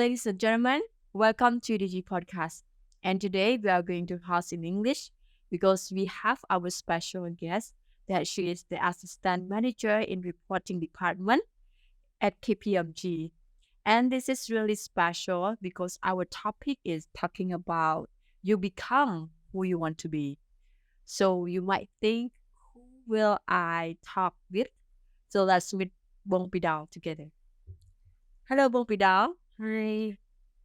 ladies and gentlemen, welcome to DG Podcast. And today we are going to host in English because we have our special guest that she is the assistant manager in reporting department at KPMG. And this is really special because our topic is talking about you become who you want to be. So you might think, who will I talk with? So let's meet Bong Pidao together. Hello, Bong Pidao. Hi,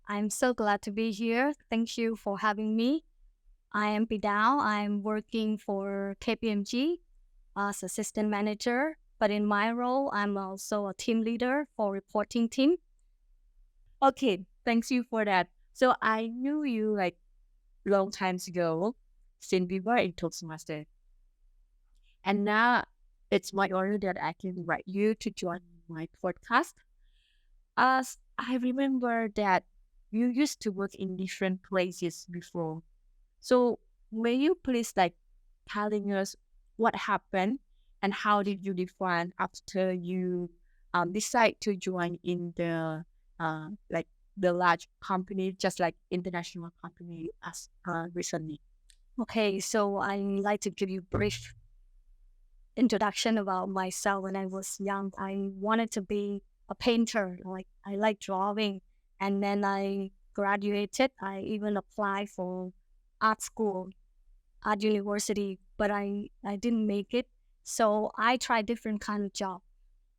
I'm so glad to be here. Thank you for having me. I am Pidao. I'm working for KPMG as assistant manager, but in my role, I'm also a team leader for reporting team. Okay, thanks you for that. So I knew you like long times ago since we were in Toastmaster. And now it's my honor that I can invite you to join my podcast. As I remember that you used to work in different places before. So may you please like telling us what happened and how did you define after you decide to join in the like the large company, just like international company as recently. Okay, so I like to give you a brief introduction about myself. When I was young, I wanted to be a painter. Like I like drawing, and then I graduated. I even applied for art school at university, but I didn't make it. So I tried different kind of job.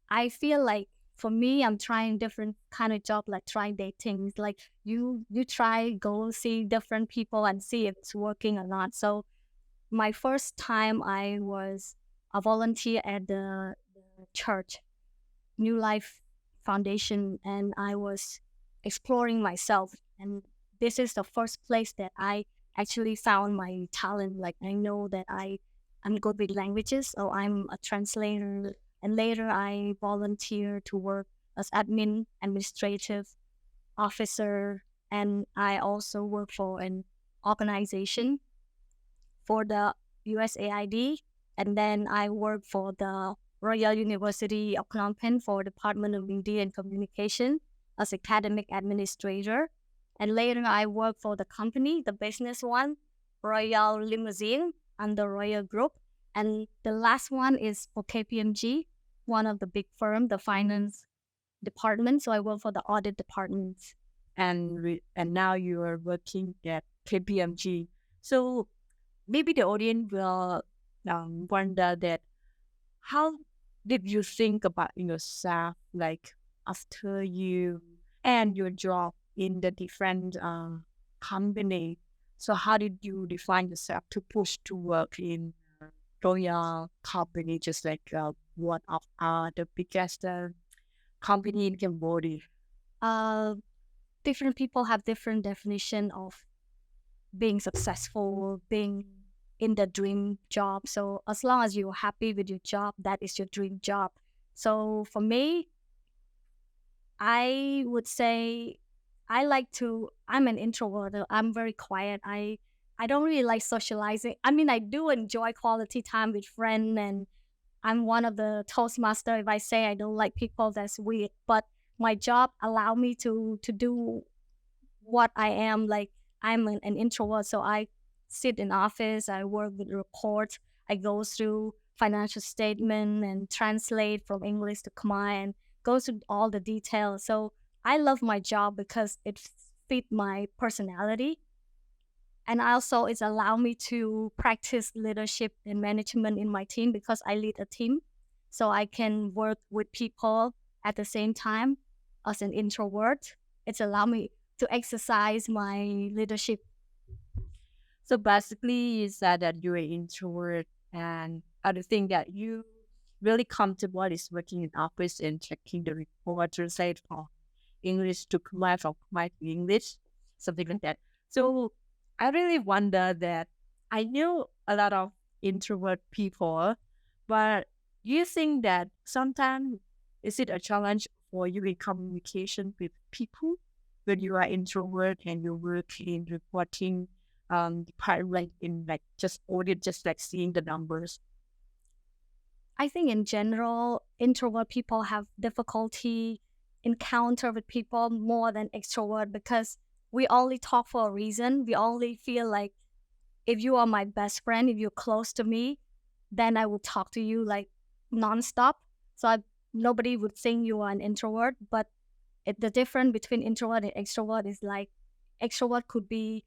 I feel like for me, I'm trying different kind of job, like trying dating. It's like you try go see different people and see if it's working or not. So my first time I was a volunteer at the church, New Life Foundation, and I was exploring myself. And this is the first place that I actually found my talent. Like I know that I'm good with languages, so I'm a translator. And later I volunteer to work as administrative officer, and I also work for an organization for the USAID, and then I work for the Royal University of Phnom Penh for Department of Media and Communication as academic administrator. And later I work for the company, the business one, Royal Limousine and the Royal Group. And the last one is for KPMG, one of the big firm, the finance department. So I work for the audit department. And now you are working at KPMG. So maybe the audience will wonder that how did you think about yourself like after you and your job in the different company? So how did you define yourself to push to work in Royal company, just like one of the biggest company in Cambodia? Uh, Different people have different definition of being successful, being in the dream job. So as long as you're happy with your job, that is your dream job. So for me, I would say I'm an introvert. I'm very quiet. I don't really like socializing. I mean, I do enjoy quality time with friends, and I'm one of the Toastmaster. If I say I don't like people, that's weird. But my job allow me to do what I am. Like I'm an introvert, so I sit in office. I work with reports. I go through financial statement and translate from English to Khmer and go through all the details. So I love my job because it fit my personality, and also it's allow me to practice leadership and management in my team because I lead a team, so I can work with people at the same time. As an introvert, it's allow me to exercise my leadership. So basically, you said that you're an introvert, and other thing that you really comfortable is working in office and checking the report, translate from English to Khmer, from Khmer to English, something like that. So I really wonder that I know a lot of introvert people, but do you think that sometimes is it a challenge for you in communication with people when you are introvert and you work in reporting department in like just audit, just like seeing the numbers? I think in general, introvert people have difficulty encounter with people more than extrovert because we only talk for a reason. We only feel like if you are my best friend, if you're close to me, then I will talk to you like nonstop. So nobody would think you are an introvert. But the difference between introvert and extrovert is like extrovert could be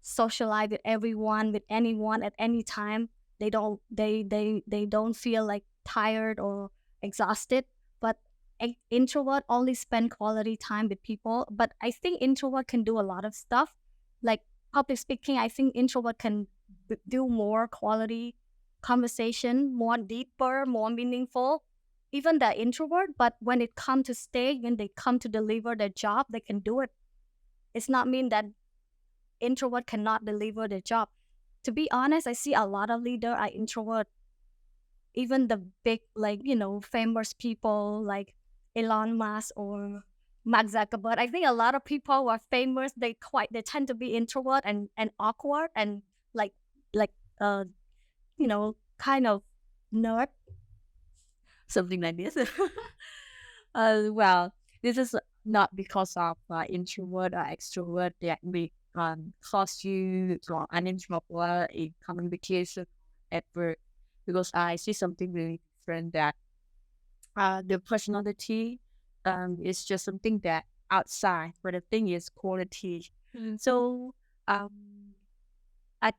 socialize with everyone, with anyone at any time. They don't feel like tired or exhausted. But introvert only spend quality time with people. But I think introvert can do a lot of stuff, like public speaking. I think introvert can do more quality conversation, more deeper, more meaningful. Even the introvert, but when it come to stage, when they come to deliver their job, they can do it. It's not mean that introvert cannot deliver their job. To be honest, I see a lot of leader are introvert. Even the big, like, famous people like Elon Musk or Mark Zuckerberg. I think a lot of people who are famous, they tend to be introvert and awkward and like like uh kind of nerd. Something like this. Well, this is not because of introvert or extrovert that may cause you or an introvert in communication at work. Because I see something really different that the personality is just something that outside, but the thing is quality. So um, at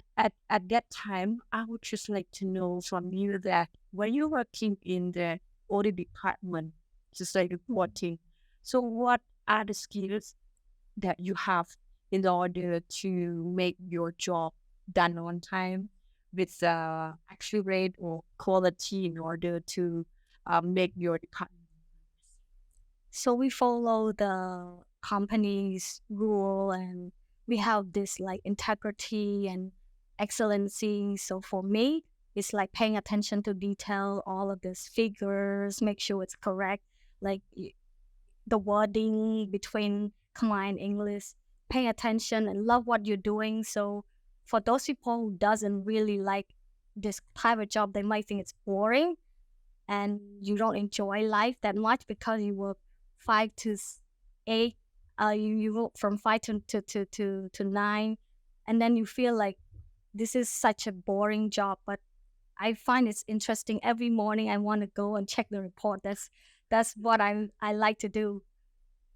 that time, I would just like to know from you that when you're working in the audit department, just like reporting, so what are the skills that you have in order to make your job done on time with accurate or quality in order to make your department? So we follow the company's rule and we have this like integrity and excellency. So for me, it's like paying attention to detail, all of these figures, make sure it's correct, like the wording between Khmer and English, paying attention and love what you're doing. So for those people who doesn't really like this type of job, they might think it's boring and you don't enjoy life that much because you work 5 to 8. You work from 5 to 9, and then you feel like this is such a boring job. But I find it's interesting. Every morning I want to go and check the report. That's what I like to do.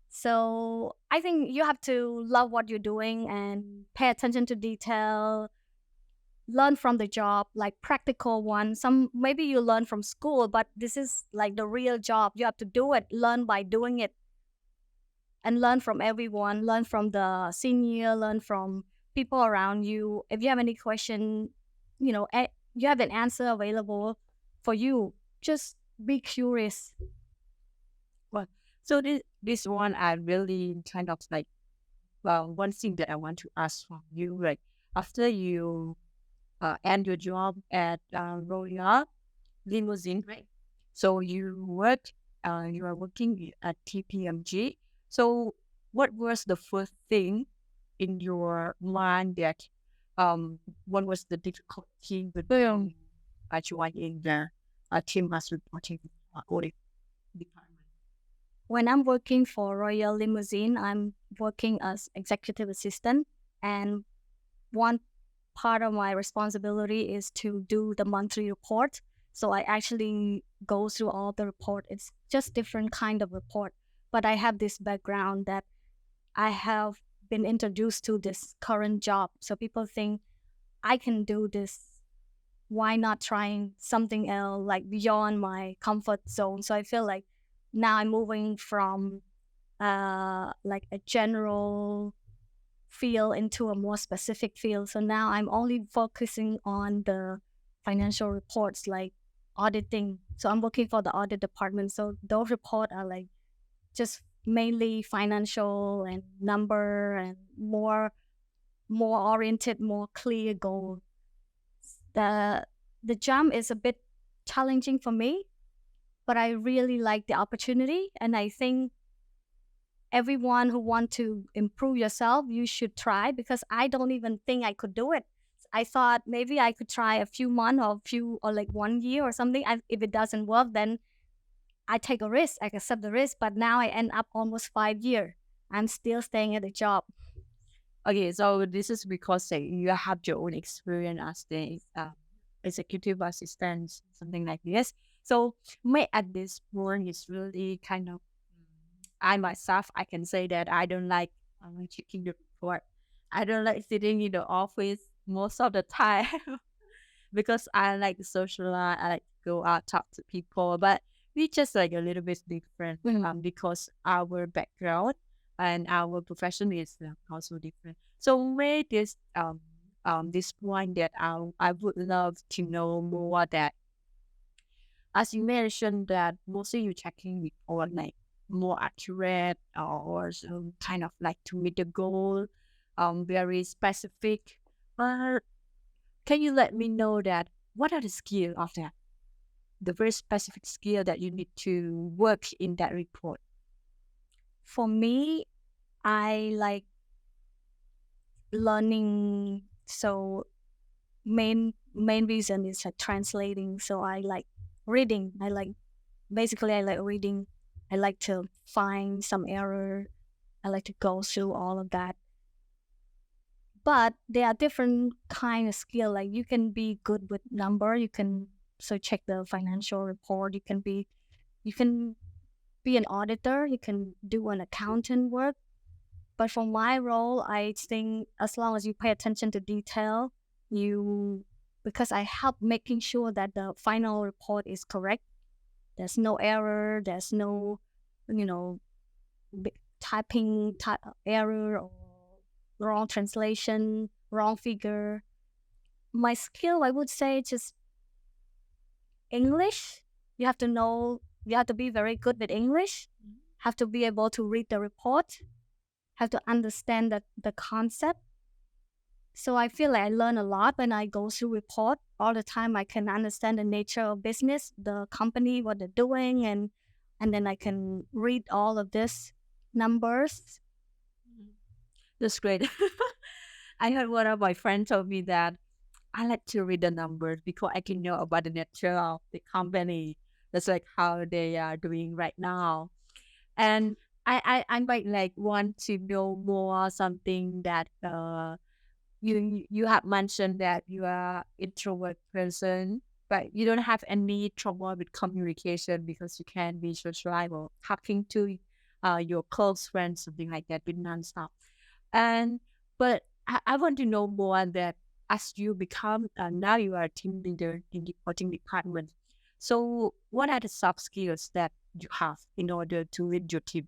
So I think you have to love what you're doing and pay attention to detail, learn from the job, like practical one. Some maybe you learn from school, but this is like the real job. You have to do it, learn by doing it, and learn from everyone, learn from the senior, learn from people around you. If you have any question, you have an answer available for you. Just be curious. Well, so this one I really kind of like, well, one thing that I want to ask from you, like after you end your job at Royal Limousine, right? So you are working at TPMG. So what was the first thing in your mind that what was the difficulty with joining the team as reporting audit department? When I'm working for Royal Limousine, I'm working as executive assistant, and one part of my responsibility is to do the monthly report. So I actually go through all the report. It's just different kind of report, but I have this background that I have been introduced to this current job. So people think I can do this. Why not trying something else like beyond my comfort zone? So I feel like now I'm moving from like a general field into a more specific field. So now I'm only focusing on the financial reports like auditing. So I'm working for the audit department. So those reports are like just mainly financial and number and more oriented, more clear goal. The jump is a bit challenging for me, but I really like the opportunity, and I think everyone who want to improve yourself, you should try, because I don't even think I could do it. I thought maybe I could try a few months or like 1 year or something. If it doesn't work, then I take a risk, I accept the risk, but now I end up almost 5 years. I'm still staying at the job. Okay, so this is because like, you have your own experience as the executive assistant, something like this. So me at this point is really kind of I myself I can say that I don't like checking the report. I don't like sitting in the office most of the time because I like to socialize. I like to go out talk to people, but we just like a little bit different because our background and our profession is also different. So made this point that I would love to know more that as you mentioned that mostly you checking report like more accurate or some kind of like to meet the goal, very specific. But can you let me know that what are the skill of that? The very specific skill that you need to work in that report. For me, I like learning. So main reason is like translating. So I like reading. I like reading. I like to find some error. I like to go through all of that. But there are different kind of skill. Like you can be good with number. You can so check the financial report. You can be an auditor. You can do an accountant work. But for my role, I think as long as you pay attention to detail, you because I help making sure that the final report is correct. There's no error. There's no, you know, typing error or wrong translation, wrong figure. My skill, I would say, just English. You have to know. You have to be very good with English. Have to be able to read the report. Have to understand the concept. So I feel like I learn a lot when I go through report all the time. I can understand the nature of business, the company, what they're doing, and then I can read all of this numbers. That's great. I heard one of my friends told me that I like to read the numbers because I can know about the nature of the company. That's like how they are doing right now. And I might like want to know more something that you have mentioned that you are introvert person, but you don't have any trouble with communication because you can be sociable, talking to your close friends, something like that, with nonstop. And but I want to know more that as you become now you are a team leader in the reporting department. So what are the soft skills that you have in order to lead your team?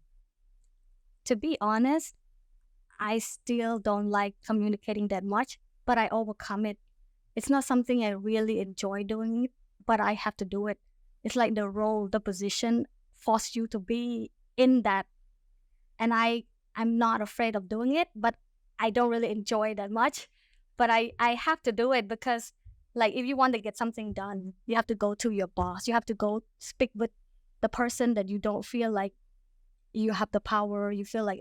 To be honest, I still don't like communicating that much, but I overcome it. It's not something I really enjoy doing it, but I have to do it. It's like the role, the position force you to be in that. And I'm not afraid of doing it, but I don't really enjoy it that much. But I have to do it because like if you want to get something done, you have to go to your boss. You have to go speak with the person that you don't feel like you have the power. You feel like,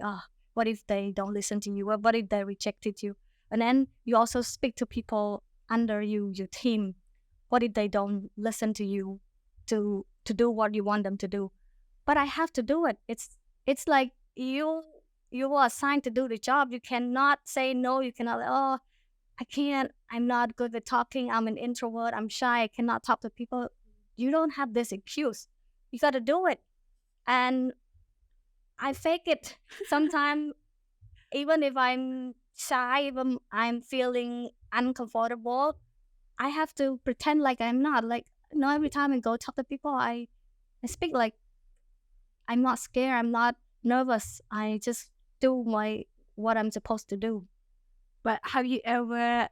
what if they don't listen to you? What if they rejected you? And then you also speak to people under you, your team. What if they don't listen to you to do what you want them to do? But I have to do it. It's like you were assigned to do the job. You cannot say no. You cannot I can't. I'm not good with talking. I'm an introvert. I'm shy. I cannot talk to people. You don't have this excuse. You got to do it. And I fake it sometimes, even if I'm shy, even I'm feeling uncomfortable. I have to pretend like I'm not. Like, every time I go talk to people, I speak like I'm not scared. I'm not nervous. I just do what I'm supposed to do. But have you ever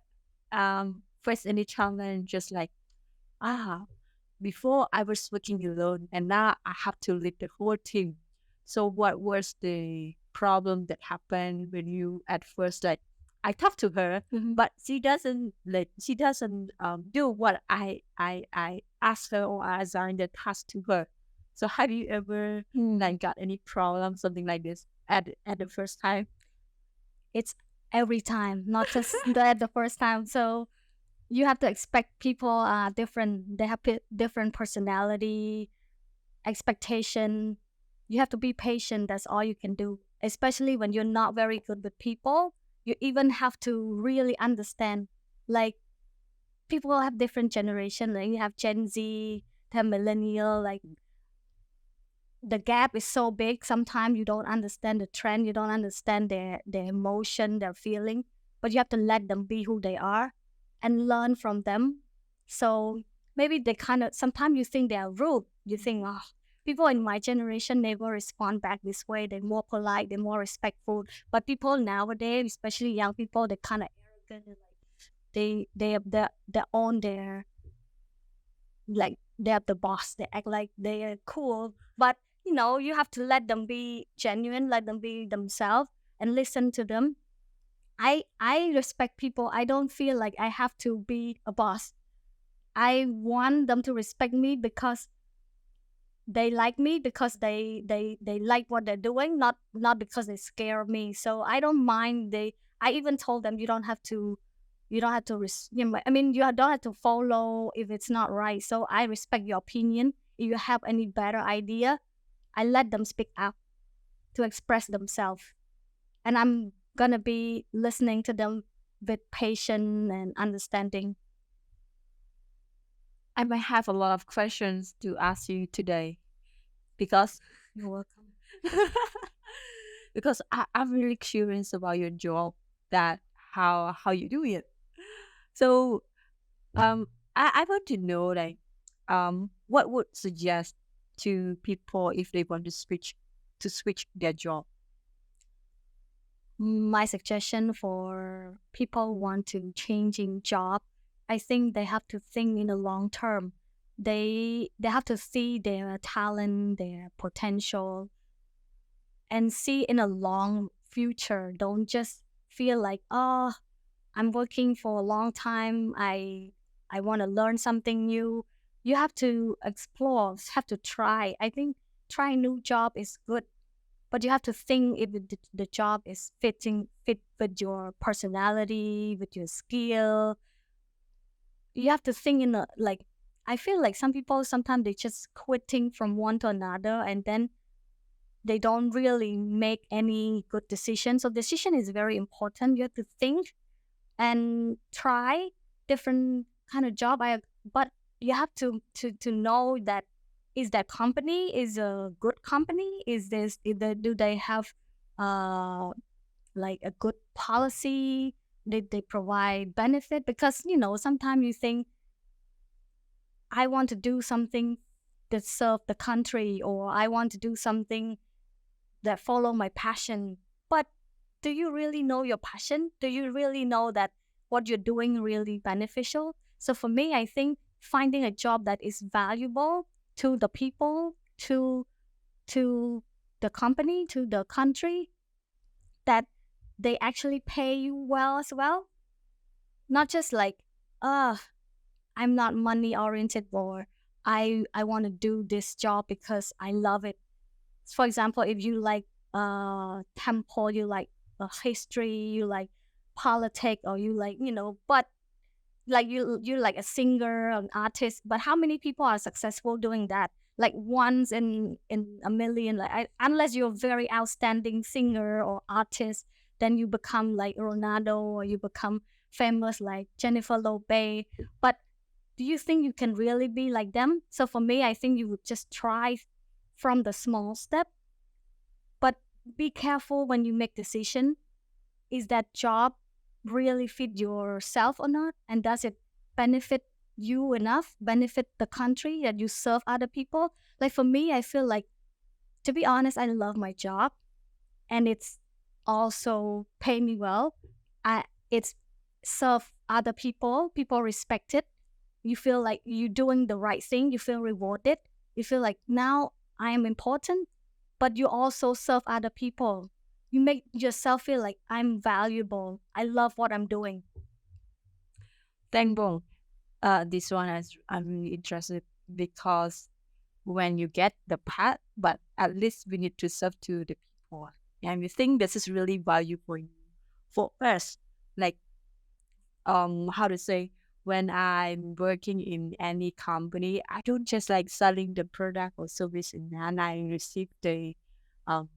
faced any challenge just like, ah, before I was working alone and now I have to lead the whole team. So what was the problem that happened when you at first like I talked to her, but she doesn't do what I asked her or I assigned the task to her. So have you ever like got any problem, something like this at the first time? It's every time, not just the first time. So you have to expect people are different. They have different personality. expectation. You have to be patient. That's all you can do. Especially when you're not very good with people, you even have to really understand. Like people have different generation. Like you have Gen Z, have millennial. Like the gap is so big. Sometimes you don't understand the trend. You don't understand their emotion, their feeling. But you have to let them be who they are, and learn from them. So maybe they kind of sometimes you think they are rude. You think, oh, people in my generation never respond back this way. They're more polite. They're more respectful. But people nowadays, especially young people, they're kind of arrogant. And like they own their, like they're the boss. They act like they're cool, but you have to let them be genuine, let them be themselves, and listen to them. I respect people. I don't feel like I have to be a boss. I want them to respect me because they like me, because they like what they're doing, not because they scare me. So I don't mind. I even told them, you don't have to I mean, you don't have to follow if it's not right. So I respect your opinion. If you have any better idea, I let them speak up to express themselves, and I'm gonna be listening to them with patience and understanding. I might have a lot of questions to ask you today because You're welcome. because I'm really curious about your job, that how you do it. So I want to know, like, what would suggest to people if they want to switch their job. My suggestion for people who want to changing job, I think they have to think in the long term. They have to see their talent, their potential, and see in a long future. Don't just feel like, oh, I'm working for a long time. I want to learn something new. You have to explore, have to try. I think trying new job is good, but you have to think if the job is fit with your personality, with your skill. You have to think in a, like, I feel like some people sometimes they just quitting from one to another, and then they don't really make any good decisions. So decision is very important. You have to think and try different kind of job. But you have to know that, is that company is a good company? Do they have uh like a good policy? Did they provide benefit? Because sometimes you think, I want to do something that serve the country, or I want to do something that follow my passion. But do you really know your passion? Do you really know that what you're doing really beneficial? So for me, I think finding a job that is valuable to the people, to the company, to the country, that they actually pay you well as well. Not just like, uh, I'm not money oriented, or I want to do this job because I love it. For example, if you like temple, you like history, you like politics, or you like, but like you're like a singer, an artist, but how many people are successful doing that? Like once in a million. Like unless you're a very outstanding singer or artist, then you become like Ronaldo, or you become famous like Jennifer Lopez. But do you think you can really be like them? So for me, I think you would just try from the small step, but be careful when you make decision. Is that job really fit yourself or not? And does it benefit you enough, benefit the country that you serve other people? Like for me, I feel like, to be honest, I love my job, and it's also pay me well. It's serve other people, people respect it. You feel like you're doing the right thing, you feel rewarded, you feel like now I am important, but you also serve other people. You make yourself feel like I'm valuable. I love what I'm doing. Thank Bong. This one I'm really interested because when you get the path, but at least we need to serve to the people. And we think this is really value for you. For us, like how to say, when I'm working in any company, I don't just like selling the product or service and then I receive the um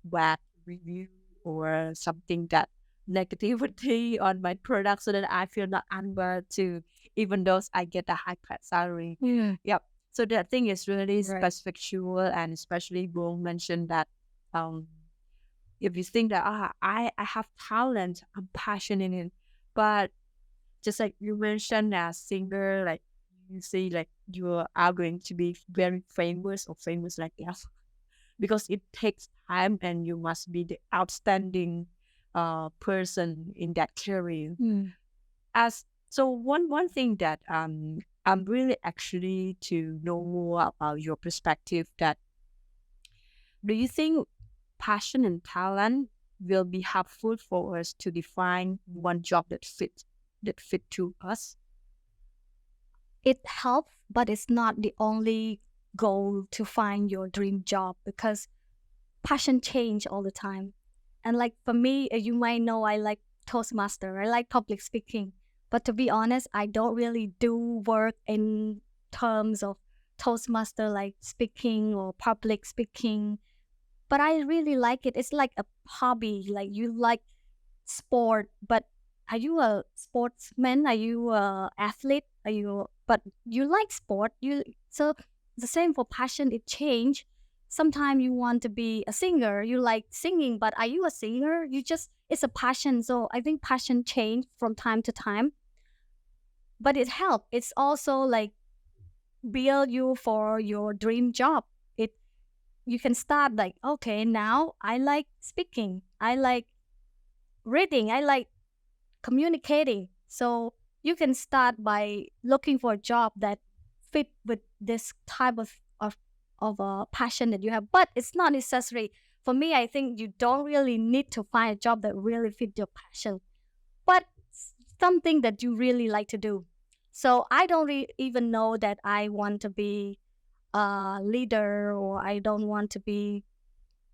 bad review or something that negativity on my product so that I feel not unworthy to even though I get a high paid salary. Mm, Yep. So the thing is really right. special and especially Will mentioned that um if you think that I have talent, I'm passionate in it, but just like you mentioned as singer, like you say like you are going to be very famous or famous like us because it takes time and you must be the outstanding person in that career. Mm. As so one thing that I'm really actually to know more about your perspective that do you think passion and talent will be helpful for us to define one job that fit to us? It helps, but it's not the only goal to find your dream job because passion change all the time. And like for me, you might know I like Toastmaster, I like public speaking. But to be honest, I don't really do work in terms of Toastmaster like speaking or public speaking. But I really like it. It's like a hobby. Like you like sport, but are you a sportsman? Are you a athlete? Are you but you like sport? You so the same for passion, it change. Sometimes you want to be a singer, you like singing, but are you a singer? You just it's a passion. So I think passion change from time to time, but it help. It's also like build you for your dream job. It you can start like, okay, now I like speaking, I like reading, I like communicating. So you can start by looking for a job that fit with this type of a passion that you have. But it's not necessary. For me, I think you don't really need to find a job that really fit your passion, but something that you really like to do. So I don't even know that I want to be a leader or I don't want to be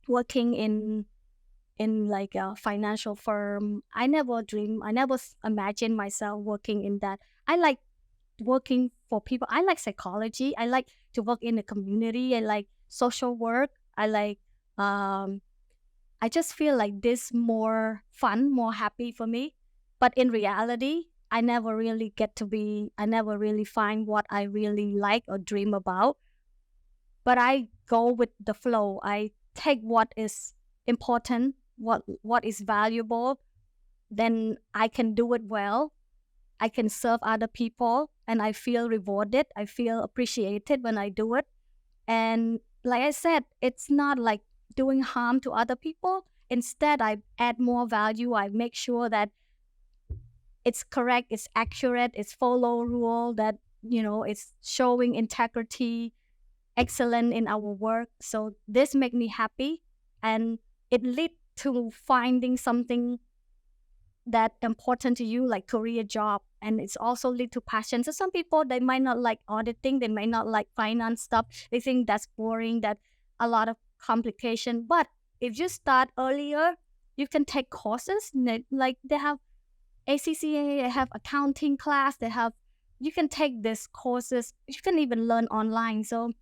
working in like a financial firm. I never dream. I never imagine myself working in that. I like working for people. I like psychology. I like to work in the community. I like social work. I like. I just feel like this more fun, more happy for me. But in reality, I never really get to be. I never really find what I really like or dream about. But I go with the flow. I take what is important, what is valuable, then I can do it well. I can serve other people and I feel rewarded. I feel appreciated when I do it. And like I said, it's not like doing harm to other people. Instead, I add more value. I make sure that it's correct, it's accurate, it's follow rule that, it's showing integrity, excellent in our work. So this make me happy and it lead to finding something that important to you like career job, and it's also lead to passion. So some people they might not like auditing, they might not like finance stuff, they think that's boring, that a lot of complication. But if you start earlier, you can take courses like they have ACCA, they have accounting class, they have you can take these courses, you can even learn online. So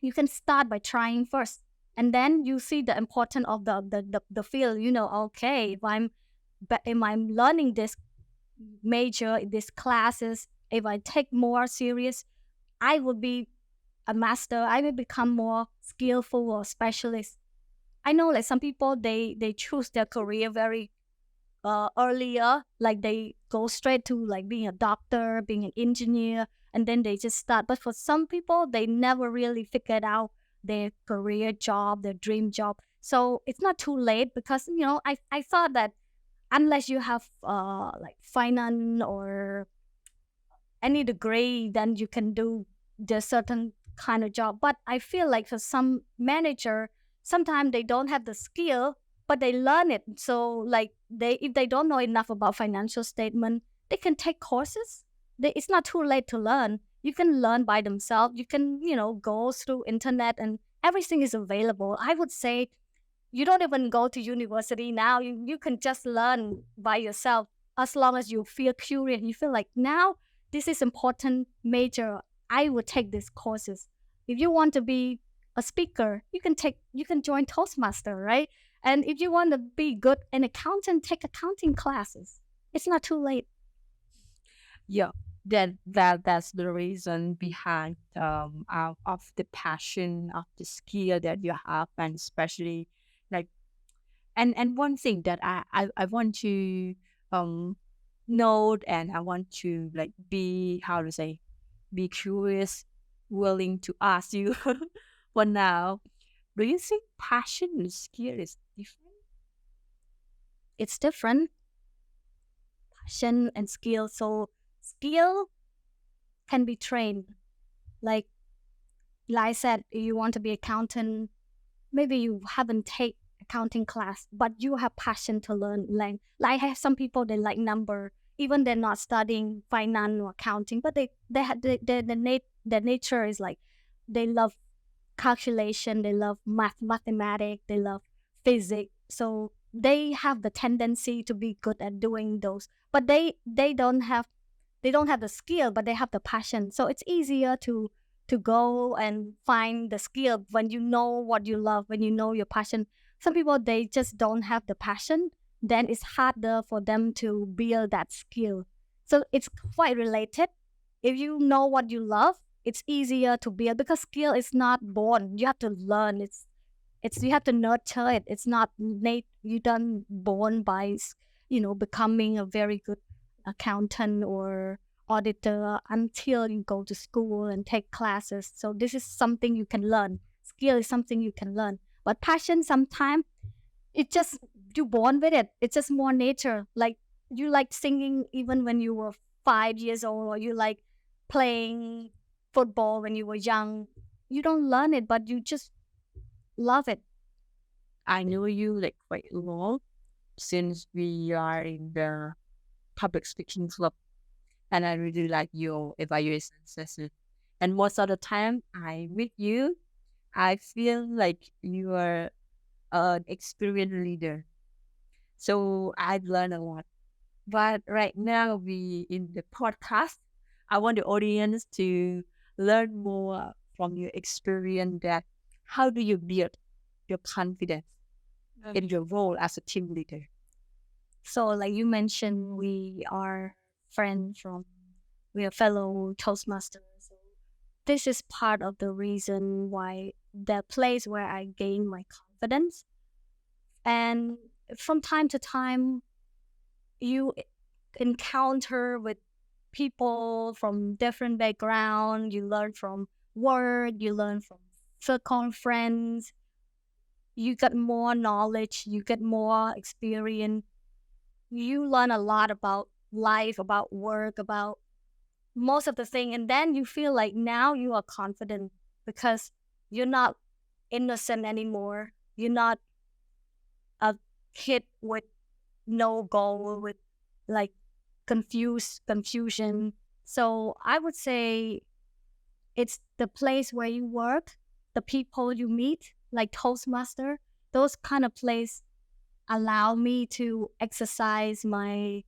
you can start by trying first, and then you see the importance of the field. Okay, if I'm learning this major, these classes, if I take more serious, I will be a master. I will become more skillful or specialist. I know like some people they choose their career very earlier, like they go straight to like being a doctor, being an engineer, and then they just start. But for some people, they never really figured out their career job, their dream job. So it's not too late because I thought that unless you have like finance or any degree, then you can do the certain kind of job. But I feel like for some manager, sometimes they don't have the skill, but they learn it. So like they if they don't know enough about financial statement, they can take courses. It's not too late to learn. You can learn by themselves. You can go through internet and everything is available. I would say you don't even go to university now. You can just learn by yourself as long as you feel curious. You feel like now this is important major. I would take these courses. If you want to be a speaker, you can join Toastmaster, right? And if you want to be good an accountant, take accounting classes. It's not too late. Yeah, that's the reason behind of the passion of the skill that you have, and especially like and one thing that I want to um note, and I want to like be, how to say, be curious, willing to ask you for now. Do you think passion and skill is different? It's different, passion and skill. So skill can be trained. Like I said, if you want to be accountant, maybe you haven't take accounting class, but you have passion to learn. Like I have some people they like number, even they're not studying finance or accounting, but they had their nature is like they love calculation, they love mathematics, they love physics. So they have the tendency to be good at doing those, but they don't have the skill, but they have the passion. So it's easier to go and find the skill when you know what you love, when you know your passion. Some people they just don't have the passion, then it's harder for them to build that skill. So it's quite related. If you know what you love, it's easier to build because skill is not born. You have to learn. It's you have to nurture it. It's not Nate. You done born by becoming a very good accountant or auditor until you go to school and take classes. So this is something you can learn. Skill is something you can learn. But passion sometimes it just you born with it. It's just more nature. Like you like singing even when you were 5 years old, or you like playing football when you were young. You don't learn it, but you just love it. I know you like quite long, since we are in the public speaking club, and I really like your evaluation session. And most of the time I with you, I feel like you are an experienced leader. So I've learned a lot. But right now we in the podcast, I want the audience to learn more from your experience, that how do you build your confidence in your role as a team leader? So like you mentioned, we are fellow Toastmasters. So this is part of the reason why the place where I gain my confidence. And from time to time, you encounter with people from different background. You learn from work, you learn from circle friends. You get more knowledge, you get more experience. You learn a lot about life, about work, about most of the thing, and then you feel like now you are confident because you're not innocent anymore. You're not a kid with no goal, with like confusion. So I would say it's the place where you work, the people you meet, like Toastmaster. Those kind of place allow me to exercise my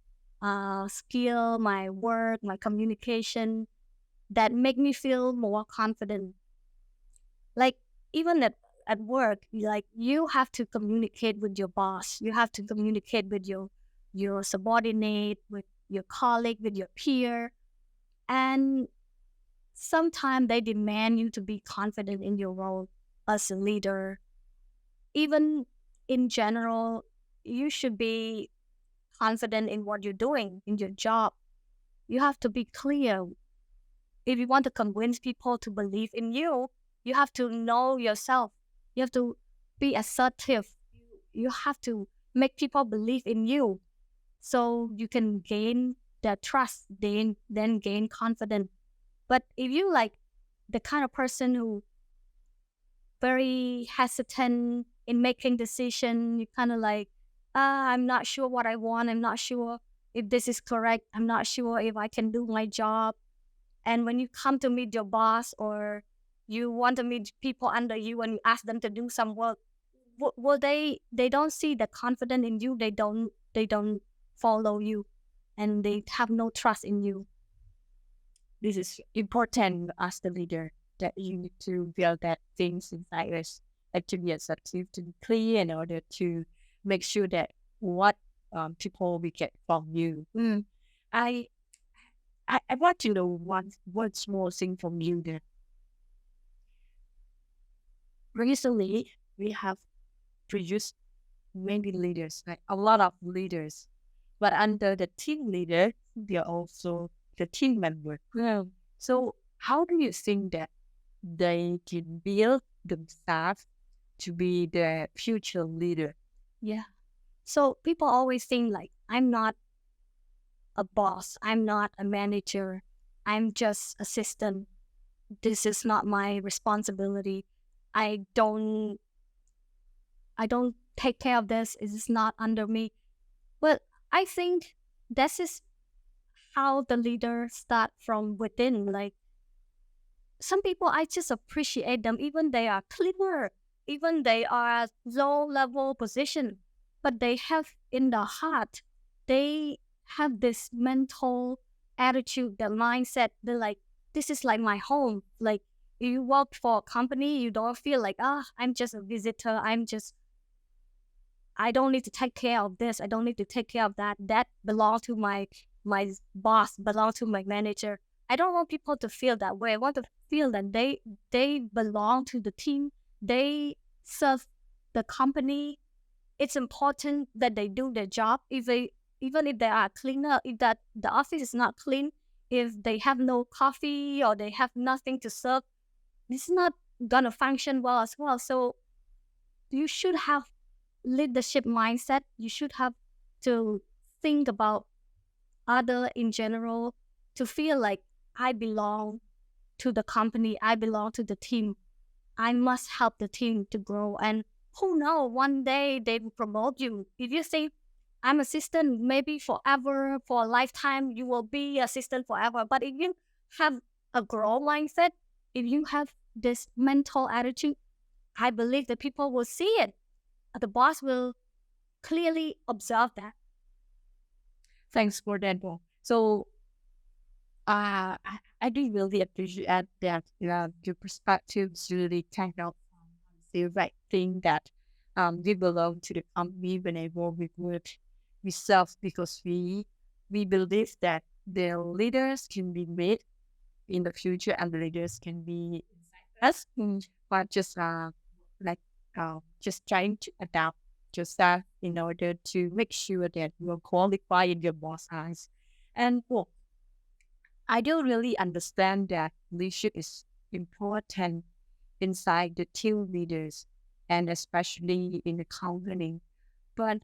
skill, my work, my communication, that make me feel more confident. Like even at work, like you have to communicate with your boss, you have to communicate with your subordinate, with your colleague, with your peer, and sometimes they demand you to be confident in your role as a leader. Even in general, you should be confident in what you're doing in your job. You have to be clear. If you want to convince people to believe in you, you have to know yourself. You have to be assertive. You have to make people believe in you so you can gain their trust, then gain confidence. But if you like the kind of person who very hesitant in making decision, you kind of like, I'm not sure what I want. I'm not sure if this is correct. I'm not sure if I can do my job. And when you come to meet your boss, or you want to meet people under you and you ask them to do some work, well, they don't see the confidence in you. They don't follow you, and they have no trust in you. this is important as the leader, that you need to build that things inside us, like to be assertive, to be clear, in order to make sure that what people we get from you. I, I want to know one small thing from you there. Recently, we have produced many leaders, like a lot of leaders, but under the team leader, they are also the team member. Yeah. So how do you think that they can build themselves to be the future leader? Yeah. So people always think like, I'm not a boss, I'm not a manager, I'm just assistant. This is not my responsibility. I don't I don't take care of this. It is not under me. Well, I think this is how the leader start from within. Like some people, I just appreciate them, even they are cleaner, even they are low level position, but they have in the heart, they have this mental attitude, the mindset. They're like, this is like my home. Like you work for a company, you don't feel like, I'm just a visitor. I don't need to take care of this. I don't need to take care of that. That belongs to my boss, belongs to my manager. I don't want people to feel that way. I want to feel that they belong to the team. They serve the company. It's important that they do their job. Even if they are cleaner, if that the office is not clean, if they have no coffee or they have nothing to serve, it's not gonna function well as well. So you should have leadership mindset. You should have to think about other in general, to feel like I belong to the company, I belong to the team. I must help the team to grow. And who knows, one day they will promote you. If you say I'm assistant, maybe forever, for a lifetime, you will be assistant forever. But if you have a growth mindset, if you have this mental attitude, I believe that people will see it. The boss will clearly observe that. Thanks for that, Bo. So I do really appreciate that your perspective is really kind of the right thing, that we belong to the company whenever we work with self, because we believe that the leaders can be made in the future and the leaders can be us, but just like just trying to adapt yourself in order to make sure that you are qualified in your boss eyes. And well, I do really understand that leadership is important inside the team leaders and especially in the company. But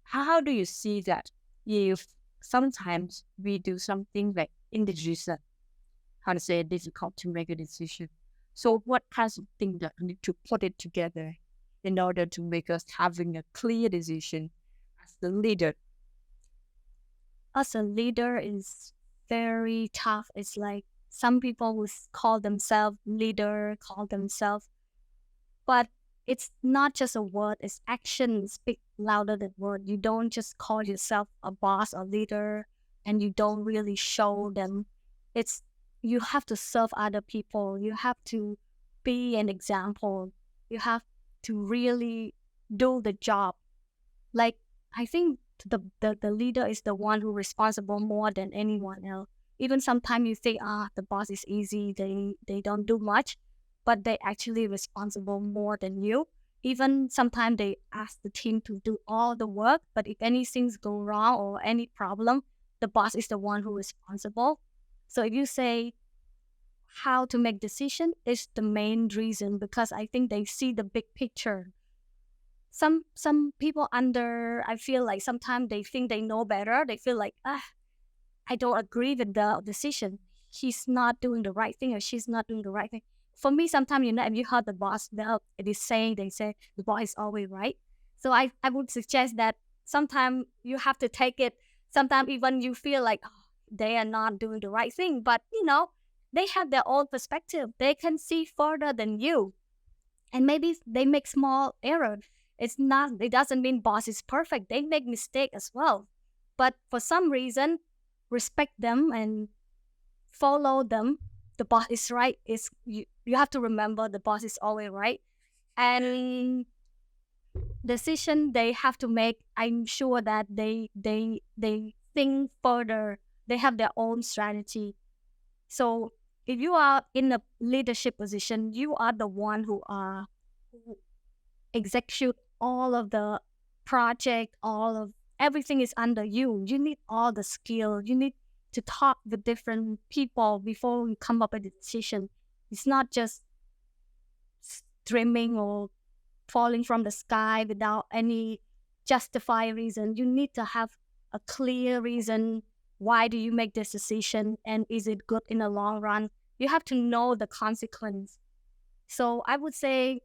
how do you see that if sometimes we do something like indecision, how to say, difficult to make a decision? So what kinds of things that we need to put it together in order to make us having a clear decision as the leader? As a leader is very tough. It's like some people would call themselves leader, call themselves, but it's not just a word, it's action speak louder than word. You don't just call yourself a boss or leader and you don't really show them. It's you have to serve other people. You have to be an example. You have to really do the job. Like I think the leader is the one who responsible more than anyone else. Even sometimes you think, the boss is easy, they don't do much, but they actually responsible more than you. Even sometimes they ask the team to do all the work, but if anything's go wrong or any problem, the boss is the one who responsible. So if you say how to make decision is the main reason, because I think they see the big picture. Some people under, I feel like sometimes they think they know better. They feel like, I don't agree with the decision. He's not doing the right thing or she's not doing the right thing. For me, sometimes, if you heard the boss, it is saying, they say the boss is always right. So I would suggest that sometimes you have to take it. Sometimes even you feel like they are not doing the right thing, but they have their own perspective. They can see further than you. And maybe they make small error. It doesn't mean boss is perfect. They make mistake as well. But for some reason, respect them and follow them. The boss is right. You have to remember the boss is always right. And decision they have to make, I'm sure that they think further. They have their own strategy. So if you are in a leadership position, you are the one who execute all of the project, all of everything is under you. You need all the skill. You need to talk with different people before you come up with a decision. It's not just dreaming or falling from the sky without any justified reason. You need to have a clear reason. Why do you make this decision, and is it good in the long run? You have to know the consequence. So I would say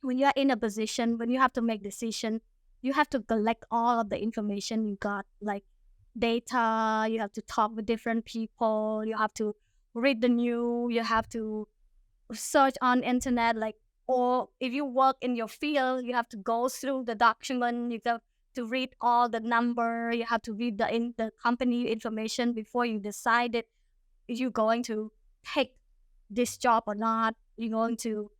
when you are in a position, when you have to make decision, you have to collect all of the information you got, like data. You have to talk with different people. You have to read the news. You have to search on internet, like, or if you work in your field, you have to go through the document. You have to read all the number. You have to read the company information before you decide it. If you're going to take this job or not, you're going to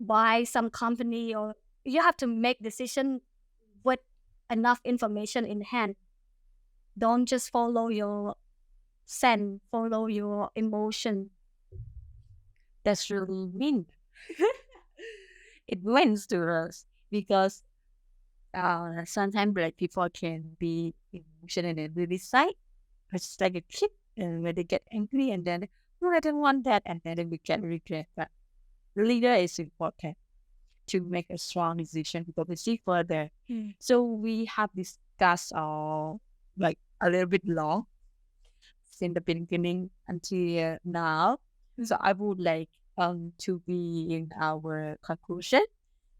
buy some company, or you have to make decision with enough information in hand. Don't just follow your sense, follow your emotion. That's really mean. It wins to us because sometimes like people can be emotional and really side. It's like a kid, and when they get angry and then, no, I don't want that, and then we get regret. But leader is important to make a strong decision because we see further. So we have discussed like a little bit long since the beginning until now. So I would like to be in our conclusion.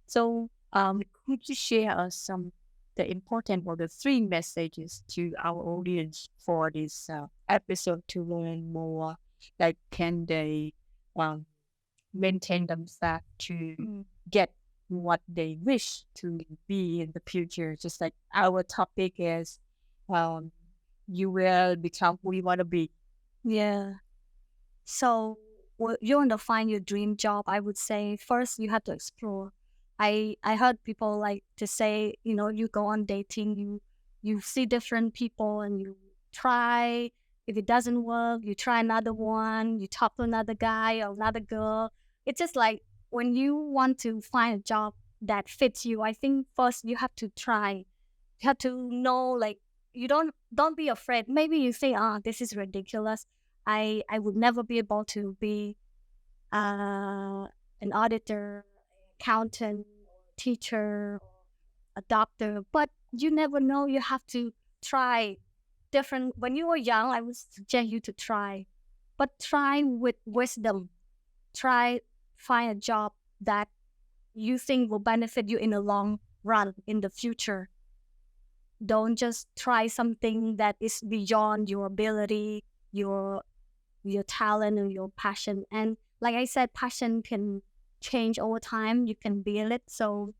So could you share us some the important or the three messages to our audience for this episode to learn more? Like, can they maintain themselves to get what they wish to be in the future? Just like our topic is, you will become who you want to be. Yeah. So you want to find your dream job, I would say first you have to explore. I heard people like to say, you go on dating, you see different people and you try. If it doesn't work, you try another one, you talk to another guy or another girl. It's just like when you want to find a job that fits you, I think first you have to try. You have to know, like, you don't be afraid. Maybe you say, this is ridiculous. I would never be able to be an auditor, accountant, teacher, a doctor. But you never know. You have to try different. When you were young, I would suggest you to try, but try with wisdom. Try find a job that you think will benefit you in the long run in the future. Don't just try something that is beyond your ability, your talent and your passion. And like I said, passion can change over time. You can build it. So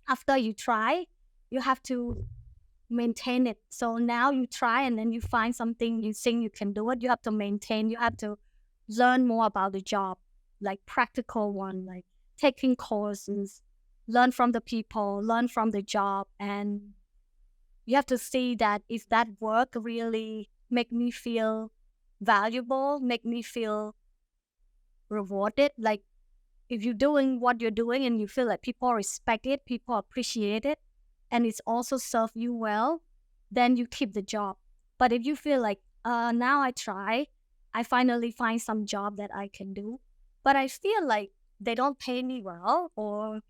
after you try, you have to maintain it. So now you try and then you find something you think you can do it. You have to maintain. You have to learn more about the job, like practical one, like taking courses, learn from the people, learn from the job. And you have to see that if that work really make me feel valuable, make me feel rewarded. Like if you're doing what you're doing and you feel like people respect it, people appreciate it, and it's also serve you well, then you keep the job. But if you feel like, now I finally find some job that I can do, but I feel like they don't pay me well, or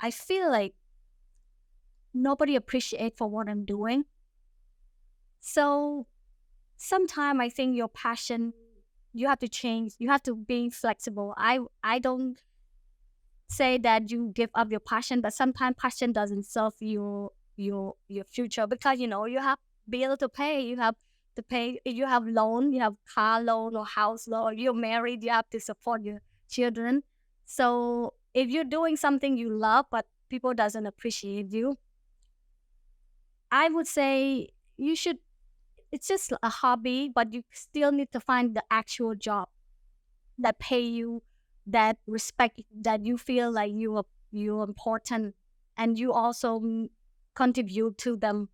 I feel like nobody appreciate for what I'm doing. So sometimes I think your passion, you have to change. You have to be flexible. I don't say that you give up your passion, but sometimes passion doesn't serve your future, because you have bill to pay. You have to pay. If you have loan, you have car loan or house loan, or you're married, you have to support your children. So if you're doing something you love but people doesn't appreciate you, I would say you should it's just a hobby, but you still need to find the actual job that pay you, that respect, that you feel like you're important, and you also contribute to them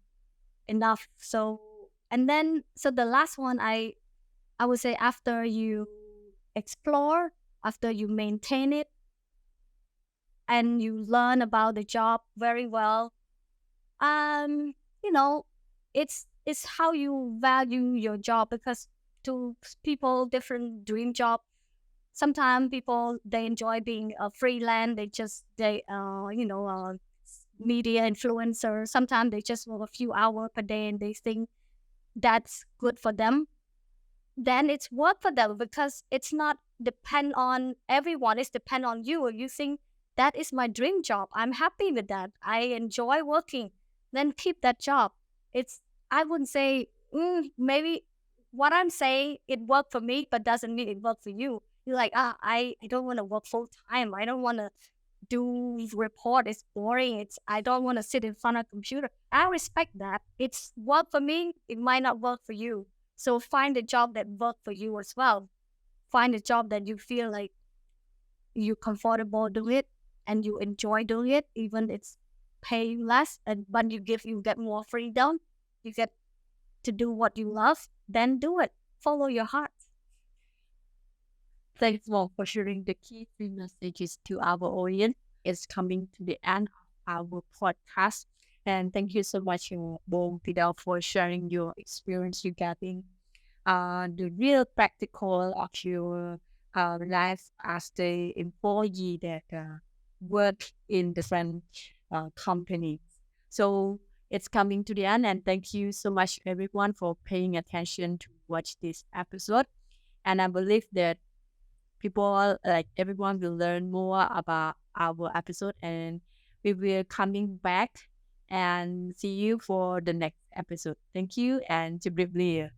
enough. So, and then so the last one, I would say, after you explore, after you maintain it, and you learn about the job very well, you know, it's how you value your job, because to people, different dream job. Sometimes people, they enjoy being a freelance. They media influencer. Sometimes they just work a few hours per day and they think that's good for them. Then it's work for them, because it's not depend on everyone. It's depend on you. If you think that is my dream job, I'm happy with that, I enjoy working, then keep that job. It's, I wouldn't say, maybe what I'm saying, it worked for me, but doesn't mean it worked for you. You're like, I don't want to work full time. I don't want to do report. It's boring. I don't want to sit in front of a computer. I respect that. It's work for me. It might not work for you. So find a job that work for you as well. Find a job that you feel like you're comfortable doing it and you enjoy doing it, even it's pay you less, but you get more freedom. You get to do what you love. Then do it. Follow your heart. Thanks more for sharing the key three messages to our audience. It's coming to the end of our podcast. And thank you so much, Bong Fidel, for sharing your experience regarding the real practical of your life as the employee that work in different companies. So it's coming to the end, and thank you so much, everyone, for paying attention to watch this episode. And I believe that people, like everyone, will learn more about our episode, and we will coming back and see you for the next episode. Thank you, and to briefly.